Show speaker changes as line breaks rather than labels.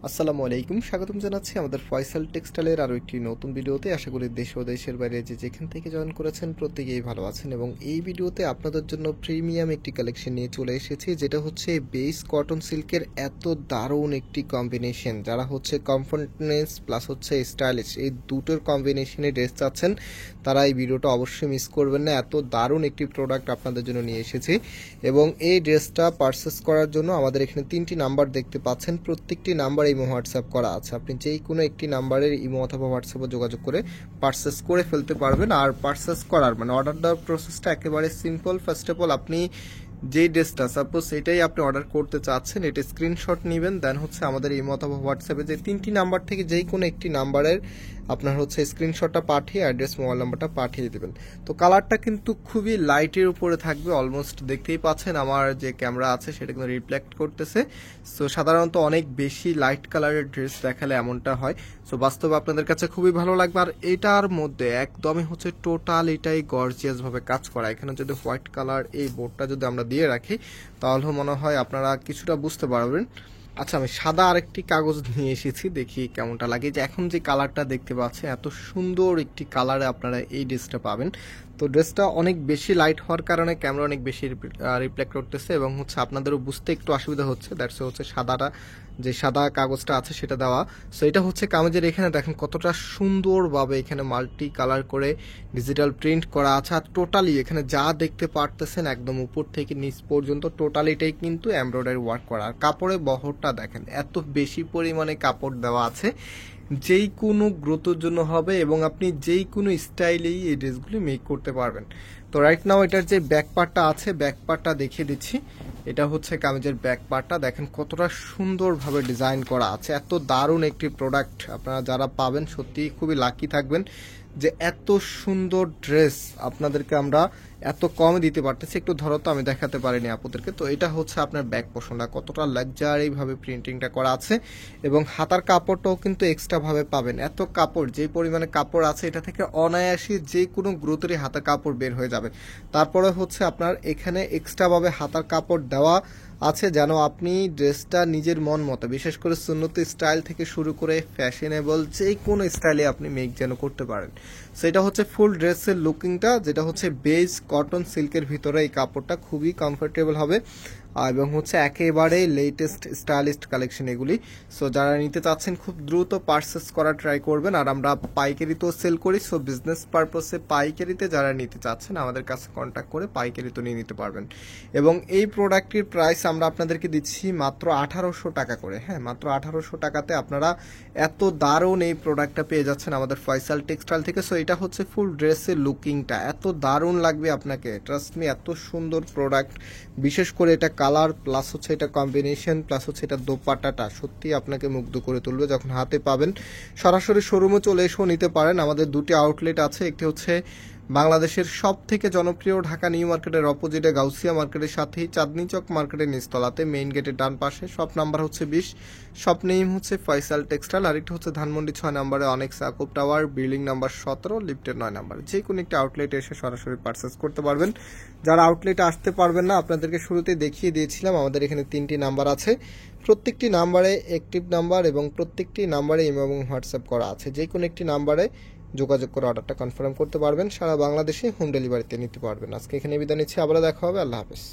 আসসালামু আলাইকুম, স্বাগতম জানাচ্ছি আমাদের ফয়সাল টেক্সটাইলের আরও একটি নতুন ভিডিওতে। আশা করি দেশ ও দেশের বাইরে যে যেখান থেকে জয়েন করেছেন প্রত্যেকেই ভালো আছেন। এবং এই ভিডিওতে আপনাদের জন্য প্রিমিয়াম একটি কালেকশন নিয়ে চলে এসেছি, যেটা হচ্ছে বেস কটন সিল্কের এত দারুণ একটি কম্বিনেশন। যারা হচ্ছে কমফোর্টনেস প্লাস হচ্ছে স্টাইলিশ এই দুটোর কম্বিনেশনে ড্রেস চাচ্ছেন তারা এই ভিডিওটা অবশ্যই মিস করবেন না। এত দারুণ একটি প্রোডাক্ট আপনাদের জন্য নিয়ে এসেছি। এবং এই ড্রেসটা পারচেস করার জন্য আমাদের এখানে 3টি নাম্বার দেখতে পাচ্ছেন, প্রত্যেকটি নাম্বার ইমো হোয়াটসঅ্যাপ করা আছে। আপনি যেই কোনো একটি নাম্বারের ইমো অথবা হোয়াটসঅ্যাপে যোগাযোগ করে পারচেস করে ফেলতে পারবেন। আর পারচেস করার অর্ডার দেওয়ার প্রসেসটা একেবারে সিম্পল। ফার্স্ট অফ অল আপনি যেই ড্রেসটা সাপোজ এটাই আপনি অর্ডার করতে চাচ্ছেন, এটা স্ক্রিনশট নেবেন, দেন হচ্ছে আমাদের ইমো অথবা হোয়াটসঅ্যাপে যে 3টি নাম্বার থেকে যেই কোনো একটি নাম্বারের আপনার হচ্ছে স্ক্রিনশটটা পাঠিয়ে অ্যাড্রেস মোবাইল নাম্বারটা পাঠিয়ে দেবেন। তো কালারটা কিন্তু খুবই লাইটের উপরে থাকবে, অলমোস্ট দেখতেই পাচ্ছেন আমার যে ক্যামেরা আছে সেটা কিন্তু রিফ্লেক্ট করতেছে। সো সাধারণত অনেক বেশি লাইট কালারের ড্রেস দেখালে এমনটা হয়। সো বাস্তবে আপনাদের কাছে খুবই ভালো লাগবে। আর এটার মধ্যে একদমই হচ্ছে টোটাল এটাই গর্জিয়াস ভাবে কাজ করা। এখানে যদি হোয়াইট কালার এই বোর্ডটা যদি আমরা দিয়ে রাখি তাহলে মনে হয় আপনারা কিছুটা বুঝতে পারবেন। আচ্ছা, আমি সাদা আরেকটি কাগজ নিয়ে এসেছি, দেখি কেমনটা লাগে। যে এখন যে কালারটা দেখতে পাচ্ছেন এত সুন্দর একটি কালারে আপনারা এই ড্রেসটা পাবেন। তো ড্রেসটা অনেক বেশি লাইট হওয়ার কারণে ক্যামেরা অনেক বেশি রিফ্লেক্ট করতেছে এবং হচ্ছে আপনাদেরও বুঝতে একটু অসুবিধা হচ্ছে। দ্যাটস হচ্ছে সাদাটা যে সাদা কাগজটা আছে সেটা দেওয়া। সো এটা হচ্ছে কাগজের, এখানে দেখেন কতটা সুন্দরভাবে এখানে মাল্টি কালার করে ডিজিটাল প্রিন্ট করা আছে। আর টোটালি এখানে যা দেখতে পারতেছেন একদম উপর থেকে নিচ পর্যন্ত টোটালিটাই কিন্তু এমব্রয়ডারি ওয়ার্ক করা। আর কাপড়ের বহরটা দেখেন এত বেশি পরিমাণে কাপড় দেওয়া আছে, যেই কোনো গ্রোথের জন্য হবে এবং আপনি যেই কোনো স্টাইলেই এই ড্রেসগুলি মেক করতে পারবেন। তো রাইট নাও এটার যে ব্যাক পার্টটা আছে, ব্যাক পার্টটা দেখিয়ে দিচ্ছি। এটা হচ্ছে কামিজের ব্যাক পার্টটা, দেখেন কতটা সুন্দরভাবে ডিজাইন করা আছে। এত দারুণ একটি প্রোডাক্ট আপনারা যারা পাবেন সত্যিই খুবই লাকি থাকবেন যে এত সুন্দর ড্রেস আপনাদেরকে আমরা এত কমে দিতে পারতেছি। একটু ধরো তো, আমি দেখাতে পারিনি আপনাদেরকে। তো এটা হচ্ছে আপনার ব্যাক পোর্শনটা, কতটা লাক্সারি ভাবে প্রিন্টিংটা করা আছে এবং হাতার কাপড়টাও কিন্তু এক্সট্রা ভাবে পাবেন। এত কাপড়, যে পরিমাণে কাপড় আছে এটা থেকে অনায়াসই যে কোনো গ্রোথেরই হাতার কাপড় বের হয়ে যাবে। তারপরে হচ্ছে আপনার এখানে এক্সট্রা ভাবে হাতার কাপড় দেওয়া আছে যেন আপনি ড্রেসটা নিজের মন মতো, বিশেষ করে সুন্নতি স্টাইল থেকে শুরু করে ফ্যাশনেবল যে কোনো স্টাইলে আপনি মেক যেন করতে পারেন। সেটা হচ্ছে ফুল ড্রেসের লুকিংটা, যেটা হচ্ছে বেজ কটন সিল্কের ভিতরে এই কাপড়টা খুবই কমফোর্টেবল হবে এবং হচ্ছে একেবারে লেটেস্ট স্টাইলিস্ট কালেকশন এগুলি। সো যারা নিতে চাচ্ছেন খুব দ্রুত পারচেস করা ট্রাই করবেন। আর আমরা পাইকারিতেও সেল করি, সো বিজনেস পারপাসে পাইকারিতে যারা নিতে চাচ্ছেন আমাদের কাছে কন্ট্যাক্ট করে পাইকারিতে নিয়ে নিতে পারবেন। এবং এই প্রোডাক্টটির প্রাইস আমরা আপনাদেরকে দিচ্ছি মাত্র 1800 টাকা করে। হ্যাঁ, মাত্র 1800 টাকাতে আপনারা এত দারুণ এই প্রোডাক্টটা পেয়ে যাচ্ছেন আমাদের ফয়সাল টেক্সটাইল থেকে। সো এটা হচ্ছে ফুল ড্রেসের লুকিংটা, এত দারুণ লাগবে আপনাকে, ট্রাস্ট মি। এত সুন্দর প্রোডাক্ট, বিশেষ করে এটা কালার প্লাস হচ্ছে এটা কম্বিনেশন প্লাস হচ্ছে এটা দোপাট্টাটা সত্যি আপনাকে মুগ্ধ করে তুলবে যখন হাতে পাবেন। সরাসরি শোরুমে চলে এসেও নিতে পারেন। আমাদের দুটি আউটলেট আছে, একটি হচ্ছে বাংলাদেশের সব থেকে জনপ্রিয় ঢাকা নিউ মার্কেটের অপোজিটে গাউসিয়া মার্কেটের সাথেই চাঁদনি চক মার্কেটের নিচতলাতে মেইন গেটের ডান পাশে। শপ নাম্বার হচ্ছে 20, শপ নেম হচ্ছে ফয়সাল টেক্সটাইল। আরেকটি হচ্ছে ধানমন্ডি 6 নম্বরে অনেক সাকুব টাওয়ার, বিল্ডিং নাম্বার 17, লিফটের 9 নম্বর। যে কোনো একটি আউটলেটে এসে সরাসরি পারচেস করতে পারবেন। যারা আউটলেটে আসতে পারবেন না, আপনাদেরকে শুরুতে দেখিয়ে দিয়েছিলাম আমাদের এখানে 3টি নাম্বার আছে, প্রত্যেকটি নাম্বারে অ্যাক্টিভ নাম্বার এবং প্রত্যেকটি নাম্বারে ইমো এবং হোয়াটসঅ্যাপ করা আছে। যে কোনো একটি নাম্বারে যোগাযোগ করে অর্ডারটা কনফার্ম করতে পারবেন। সারা বাংলাদেশে হোম ডেলিভারিতে নিতে পারবেন। আজকে এখানে বিদায় নিচ্ছি, আবার দেখা হবে। আল্লাহ হাফেজ।